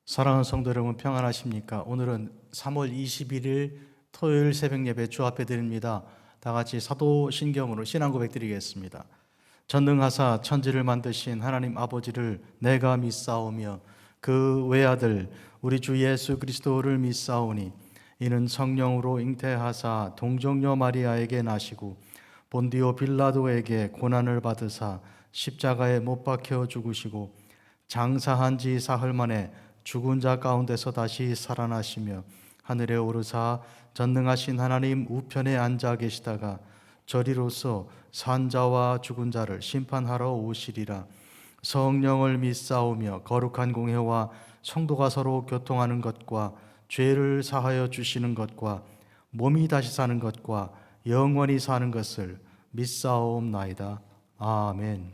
사랑하는 성도 여러분, 평안하십니까? 오늘은 3월 21일 토요일 새벽 예배 주 앞에 드립니다. 다 같이 사도신경으로 신앙 고백 드리겠습니다. 전능하사 천지를 만드신 하나님 아버지를 내가 믿사오며 그 외아들 우리 주 예수 그리스도를 믿사오니 이는 성령으로 잉태하사 동정녀 마리아에게 나시고 본디오 빌라도에게 고난을 받으사 십자가에 못 박혀 죽으시고 장사한 지 사흘 만에 죽은 자 가운데서 다시 살아나시며 하늘에 오르사 전능하신 하나님 우편에 앉아 계시다가 저리로서 산자와 죽은 자를 심판하러 오시리라. 성령을 믿사오며 거룩한 공회와 성도가 서로 교통하는 것과 죄를 사하여 주시는 것과 몸이 다시 사는 것과 영원히 사는 것을 믿사옵나이다. 아멘.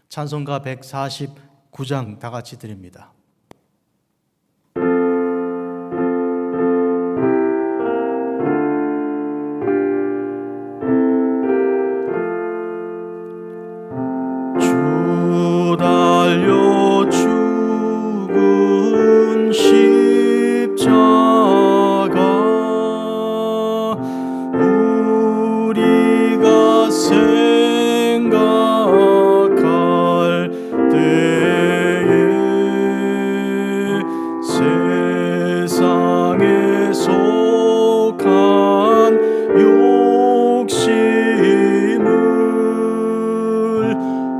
찬송가 149장 다 같이 드립니다. 달려 죽은 십자가 우리가 생각할 때에 세상에 속한 욕심을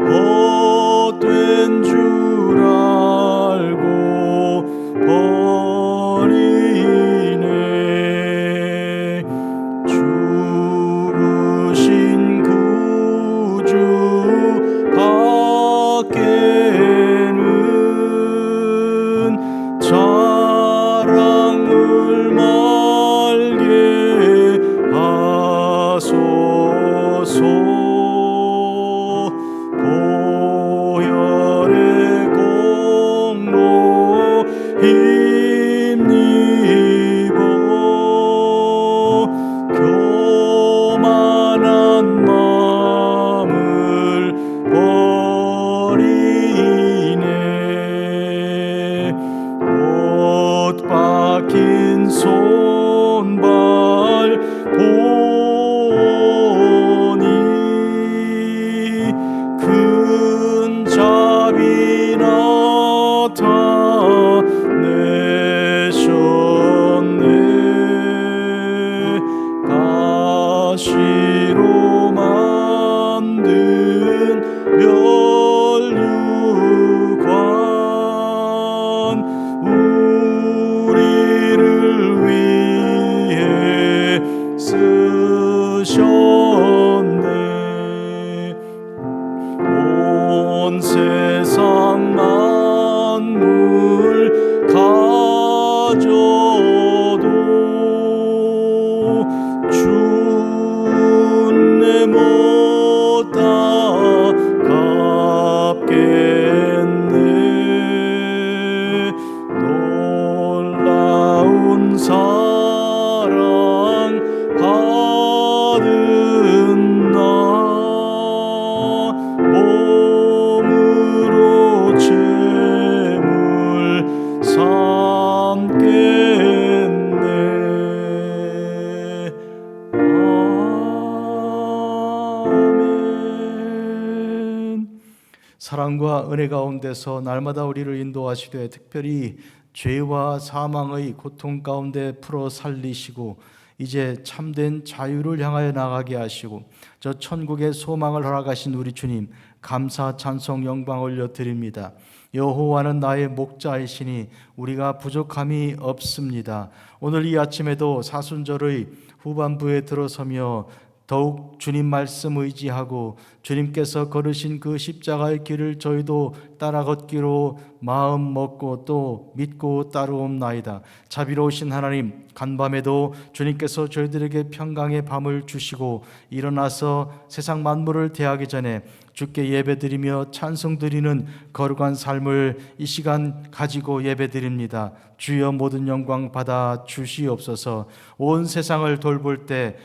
헛된 줄 알고 버리네. 죽으신 구주 밖에는 자랑을 말게 하소서. 보혈의 공로 힘입어 교만한 마음을 버리네. 못 박힌 손발 보니 큰 자비 나타내셨네. 가시로 만든 면류관 우리를 위해 쓰셨네. 온 세상 만물 가져도 주내 못 갚겠네. 놀라운 사랑 받은 나 몸으로 죄물 삼겠네. 아멘. 사랑과 은혜 가운데서 날마다 우리를 인도하시되 특별히 죄와 사망의 고통 가운데 풀어 살리시고 이제 참된 자유를 향하여 나가게 하시고 저 천국의 소망을 허락하신 우리 주님 감사 찬송 영광 올려드립니다. 여호와는 나의 목자이시니 우리가 부족함이 없습니다. 오늘 이 아침에도 사순절의 후반부에 들어서며 더욱 주님 말씀 의지하고 주님께서 걸으신 그 십자가의 길을 저희도 따라 걷기로 마음 먹고 또 믿고 따르옵나이다. 자비로우신 하나님, 간밤에도 주님께서 저희들에게 평강의 밤을 주시고 일어나서 세상 만물을 대하기 전에 주께 예배드리며 찬송드리는 거룩한 삶을 이 시간 가지고 예배드립니다. 주여 모든 영광 받아 주시옵소서. 온 세상을 돌볼 때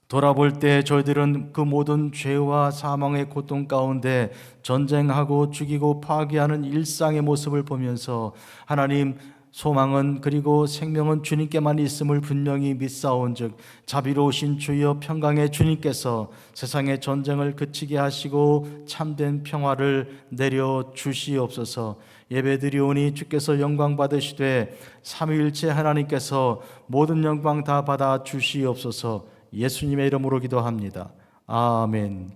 돌아볼 때 저희들은 그 모든 죄와 사망의 고통 가운데 전쟁하고 죽이고 파괴하는 일상의 모습을 보면서 하나님, 소망은 그리고 생명은 주님께만 있음을 분명히 믿사온즉 자비로우신 주여 평강의 주님께서 세상의 전쟁을 그치게 하시고 참된 평화를 내려 주시옵소서. 예배드리오니 주께서 영광 받으시되 삼위일체 하나님께서 모든 영광 다 받아 주시옵소서. 예수님의 이름으로 기도합니다. 아멘.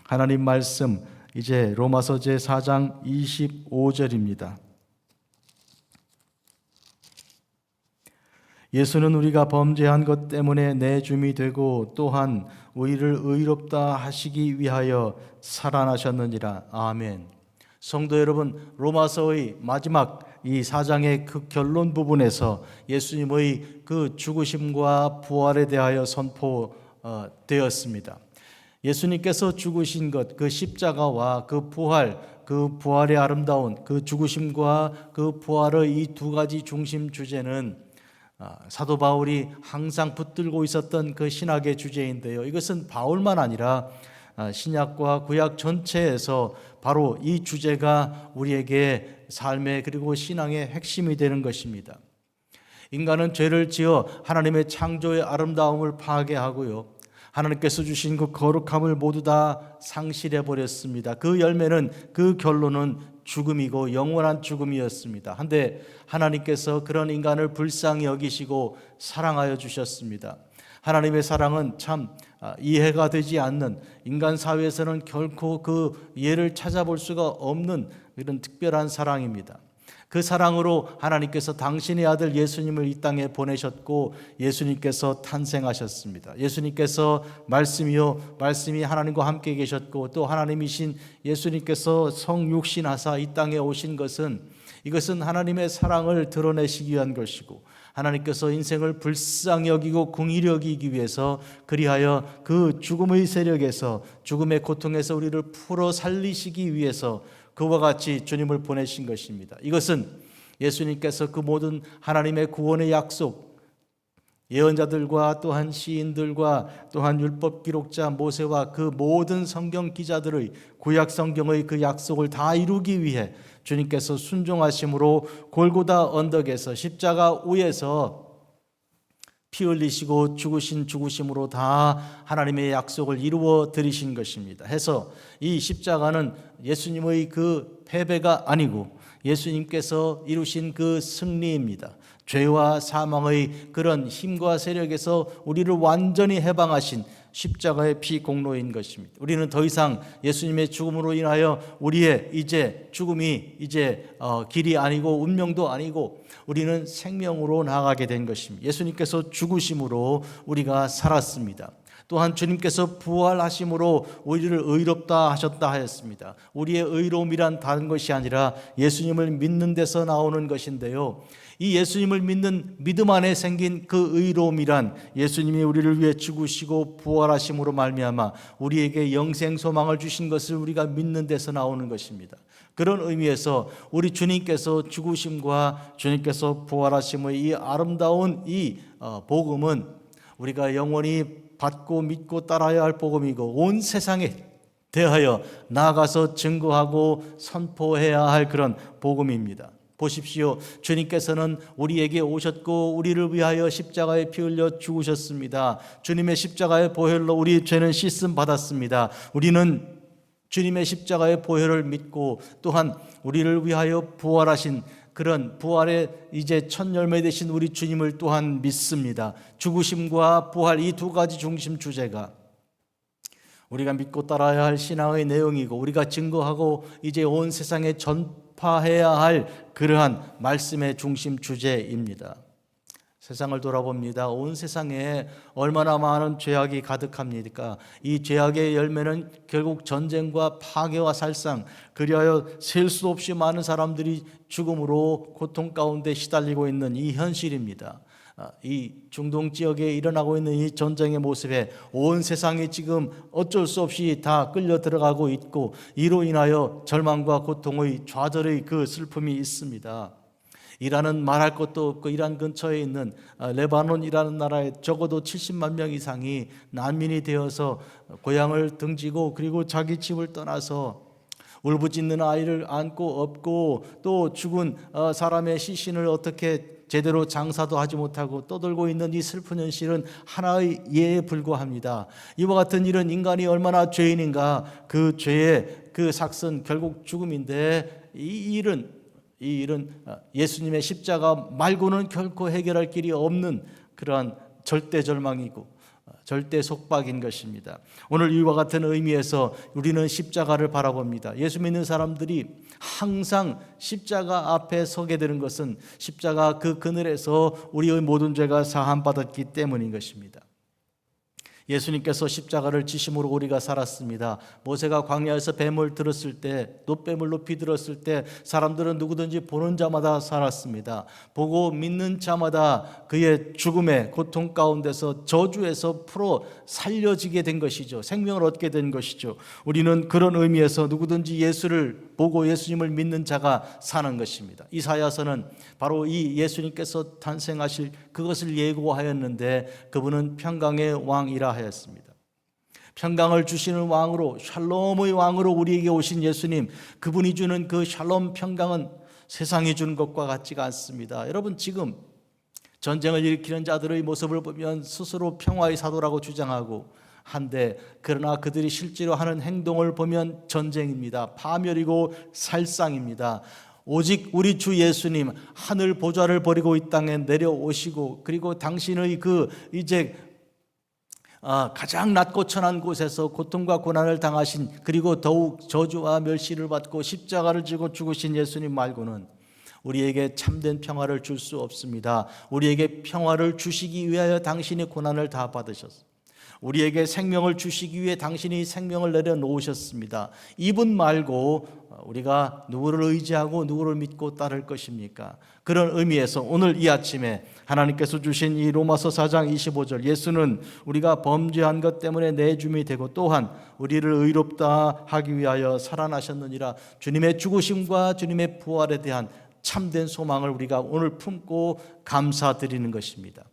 하나님 말씀 이제 로마서 제4장 25절입니다. 예수는 우리가 범죄한 것 때문에 내줌이 되고 또한 우리를 의롭다 하시기 위하여 살아나셨느니라. 아멘. 성도 여러분, 로마서의 마지막 이 4장의 그 결론 부분에서 예수님의 그 죽으심과 부활에 대하여 선포되었습니다. 예수님께서 죽으신 것, 그 십자가와 그 부활의 아름다운 그 죽으심과 그 부활의 이 두 가지 중심 주제는 사도 바울이 항상 붙들고 있었던 그 신학의 주제인데요. 이것은 바울만 아니라 신약과 구약 전체에서 바로 이 주제가 우리에게 삶의 그리고 신앙의 핵심이 되는 것입니다. 인간은 죄를 지어 하나님의 창조의 아름다움을 파괴하고요, 하나님께서 주신 그 거룩함을 모두 다 상실해 버렸습니다. 그 열매는, 그 결론은 죽음이고 영원한 죽음이었습니다. 한데 하나님께서 그런 인간을 불쌍히 여기시고 사랑하여 주셨습니다. 하나님의 사랑은 참 이해가 되지 않는, 인간 사회에서는 결코 그 예를 찾아볼 수가 없는 이런 특별한 사랑입니다. 그 사랑으로 하나님께서 당신의 아들 예수님을 이 땅에 보내셨고 예수님께서 탄생하셨습니다. 예수님께서 말씀이요, 말씀이 하나님과 함께 계셨고 또 하나님이신 예수님께서 성육신하사 이 땅에 오신 것은, 이것은 하나님의 사랑을 드러내시기 위한 것이고 하나님께서 인생을 불쌍히 여기고 긍휼히 여기기 위해서 그리하여 그 죽음의 세력에서, 죽음의 고통에서 우리를 풀어 살리시기 위해서 그와 같이 주님을 보내신 것입니다. 이것은 예수님께서 그 모든 하나님의 구원의 약속, 예언자들과 또한 시인들과 또한 율법 기록자 모세와 그 모든 성경 기자들의 구약 성경의 그 약속을 다 이루기 위해 주님께서 순종하심으로 골고다 언덕에서 십자가 위에서 피 흘리시고 죽으신 죽으심으로 다 하나님의 약속을 이루어 드리신 것입니다. 해서 이 십자가는 예수님의 그 패배가 아니고 예수님께서 이루신 그 승리입니다. 죄와 사망의 그런 힘과 세력에서 우리를 완전히 해방하신 십자가의 피 공로인 것입니다. 우리는 더 이상 예수님의 죽음으로 인하여 우리의 이제 죽음이 이제 길이 아니고 운명도 아니고 우리는 생명으로 나아가게 된 것입니다. 예수님께서 죽으심으로 우리가 살았습니다. 또한 주님께서 부활하심으로 우리를 의롭다 하셨다 하였습니다. 우리의 의로움이란 다른 것이 아니라 예수님을 믿는 데서 나오는 것인데요, 이 예수님을 믿는 믿음 안에 생긴 그 의로움이란 예수님이 우리를 위해 죽으시고 부활하심으로 말미암아 우리에게 영생 소망을 주신 것을 우리가 믿는 데서 나오는 것입니다. 그런 의미에서 우리 주님께서 죽으심과 주님께서 부활하심의 이 아름다운 이 복음은 우리가 영원히 받고 믿고 따라야 할 복음이고 온 세상에 대하여 나아가서 증거하고 선포해야 할 그런 복음입니다. 보십시오. 주님께서는 우리에게 오셨고 우리를 위하여 십자가에 피 흘려 죽으셨습니다. 주님의 십자가의 보혈로 우리 죄는 씻음 받았습니다. 우리는 주님의 십자가의 보혈을 믿고 또한 우리를 위하여 부활하신 그런 부활의 이제 첫 열매 되신 우리 주님을 또한 믿습니다. 죽으심과 부활, 이 두 가지 중심 주제가 우리가 믿고 따라야 할 신앙의 내용이고 우리가 증거하고 이제 온 세상에 전파해야 할 그러한 말씀의 중심 주제입니다. 세상을 돌아봅니다. 온 세상에 얼마나 많은 죄악이 가득합니까? 이 죄악의 열매는 결국 전쟁과 파괴와 살상, 그리하여 셀 수 없이 많은 사람들이 죽음으로 고통 가운데 시달리고 있는 이 현실입니다. 이 중동 지역에 일어나고 있는 이 전쟁의 모습에 온 세상이 지금 어쩔 수 없이 다 끌려 들어가고 있고 이로 인하여 절망과 고통의 좌절의 그 슬픔이 있습니다. 이란은 말할 것도 없고 이란 근처에 있는 레바논이라는 나라에 적어도 70만 명 이상이 난민이 되어서 고향을 등지고 그리고 자기 집을 떠나서 울부짖는 아이를 안고 업고 또 죽은 사람의 시신을 어떻게 제대로 장사도 하지 못하고 떠들고 있는 이 슬픈 현실은 하나의 예에 불과합니다. 이와 같은 일은 인간이 얼마나 죄인인가. 그 죄의 그 삭은 결국 죽음인데 이 일은 예수님의 십자가 말고는 결코 해결할 길이 없는 그러한 절대 절망이고 절대 속박인 것입니다. 오늘 이와 같은 의미에서 우리는 십자가를 바라봅니다. 예수 믿는 사람들이 항상 십자가 앞에 서게 되는 것은 십자가 그 그늘에서 우리의 모든 죄가 사함받았기 때문인 것입니다. 예수님께서 십자가를 지심으로 우리가 살았습니다. 모세가 광야에서 뱀을 들었을 때, 놋뱀을 높이 들었을 때 사람들은 누구든지 보는 자마다 살았습니다. 보고 믿는 자마다 그의 죽음의 고통 가운데서 저주에서 풀어 살려지게 된 것이죠. 생명을 얻게 된 것이죠. 우리는 그런 의미에서 누구든지 예수를 보고 예수님을 믿는 자가 사는 것입니다. 이사야서는 바로 이 예수님께서 탄생하실 그것을 예고하였는데 그분은 평강의 왕이라 하였습니다. 평강을 주시는 왕으로, 샬롬의 왕으로 우리에게 오신 예수님, 그분이 주는 그 샬롬 평강은 세상이 주는 것과 같지가 않습니다. 여러분, 지금 전쟁을 일으키는 자들의 모습을 보면 스스로 평화의 사도라고 주장하고 한데, 그러나 그들이 실제로 하는 행동을 보면 전쟁입니다. 파멸이고 살상입니다. 오직 우리 주 예수님 하늘 보좌를 버리고 이 땅에 내려오시고, 그리고 당신의 이제 가장 낮고 천한 곳에서 고통과 고난을 당하신, 그리고 더욱 저주와 멸시를 받고 십자가를 지고 죽으신 예수님 말고는 우리에게 참된 평화를 줄 수 없습니다. 우리에게 평화를 주시기 위하여 당신이 고난을 다 받으셨습니다. 우리에게 생명을 주시기 위해 당신이 생명을 내려놓으셨습니다. 이분 말고 우리가 누구를 의지하고 누구를 믿고 따를 것입니까? 그런 의미에서 오늘 이 아침에 하나님께서 주신 이 로마서 4장 25절, 예수는 우리가 범죄한 것 때문에 내줌이 되고 또한 우리를 의롭다 하기 위하여 살아나셨느니라, 주님의 죽으심과 주님의 부활에 대한 참된 소망을 우리가 오늘 품고 감사드리는 것입니다.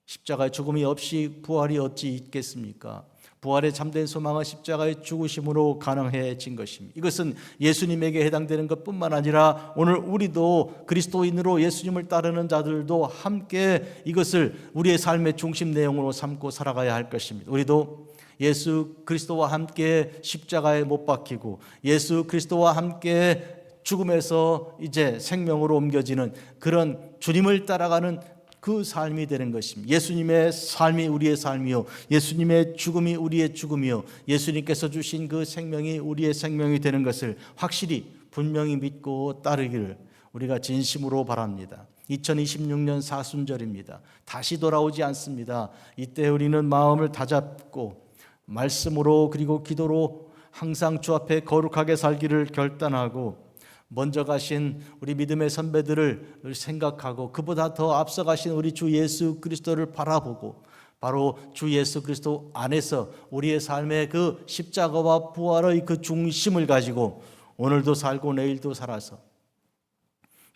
십자가의 죽음이 없이 부활이 어찌 있겠습니까? 부활의 참된 소망은 십자가의 죽으심으로 가능해진 것입니다. 이것은 예수님에게 해당되는 것뿐만 아니라 오늘 우리도 그리스도인으로 예수님을 따르는 자들도 함께 이것을 우리의 삶의 중심 내용으로 삼고 살아가야 할 것입니다. 우리도 예수 그리스도와 함께 십자가에 못 박히고 예수 그리스도와 함께 죽음에서 이제 생명으로 옮겨지는 그런 주님을 따라가는 그 삶이 되는 것입니다. 예수님의 삶이 우리의 삶이요, 예수님의 죽음이 우리의 죽음이요, 예수님께서 주신 그 생명이 우리의 생명이 되는 것을 확실히 분명히 믿고 따르기를 우리가 진심으로 바랍니다. 2026년 사순절입니다. 다시 돌아오지 않습니다. 이때 우리는 마음을 다잡고 말씀으로 그리고 기도로 항상 주 앞에 거룩하게 살기를 결단하고, 먼저 가신 우리 믿음의 선배들을 생각하고 그보다 더 앞서 가신 우리 주 예수 그리스도를 바라보고 바로 주 예수 그리스도 안에서 우리의 삶의 그 십자가와 부활의 그 중심을 가지고 오늘도 살고 내일도 살아서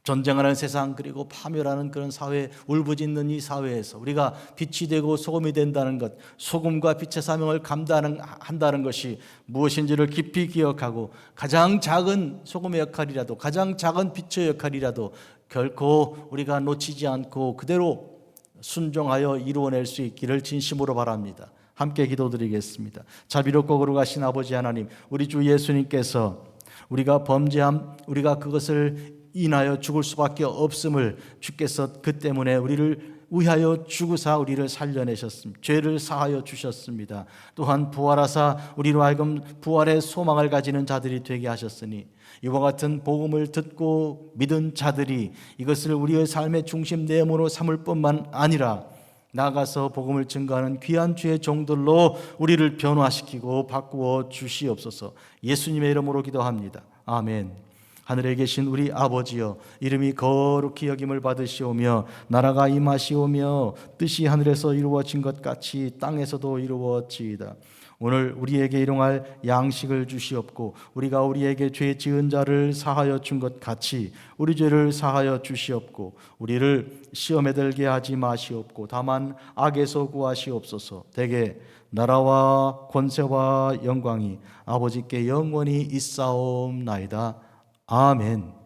전쟁하는 세상, 그리고 파멸하는 그런 사회, 울부짖는 이 사회에서 우리가 빛이 되고 소금이 된다는 것, 소금과 빛의 사명을 감당한다는 것이 무엇인지를 깊이 기억하고 가장 작은 소금의 역할이라도, 가장 작은 빛의 역할이라도 결코 우리가 놓치지 않고 그대로 순종하여 이루어낼 수 있기를 진심으로 바랍니다. 함께 기도드리겠습니다. 자비롭고 거룩하신 아버지 하나님, 우리 주 예수님께서 우리가 범죄함, 우리가 그것을 인하여 죽을 수밖에 없음을 주께서 그 때문에 우리를 위하여 죽으사 우리를 살려내셨습니다. 죄를 사하여 주셨습니다. 또한 부활하사 우리로 하여금 부활의 소망을 가지는 자들이 되게 하셨으니 이와 같은 복음을 듣고 믿은 자들이 이것을 우리의 삶의 중심 내용으로 삼을 뿐만 아니라 나아가서 복음을 증거하는 귀한 주의 종들로 우리를 변화시키고 바꾸어 주시옵소서. 예수님의 이름으로 기도합니다. 아멘. 하늘에 계신 우리 아버지여, 이름이 거룩히 여김을 받으시오며 나라가 임하시오며 뜻이 하늘에서 이루어진 것 같이 땅에서도 이루어지이다. 오늘 우리에게 일용할 양식을 주시옵고 우리가 우리에게 죄 지은 자를 사하여 준 것 같이 우리 죄를 사하여 주시옵고 우리를 시험에 들게 하지 마시옵고 다만 악에서 구하시옵소서. 대개 나라와 권세와 영광이 아버지께 영원히 있사옵나이다. 아멘.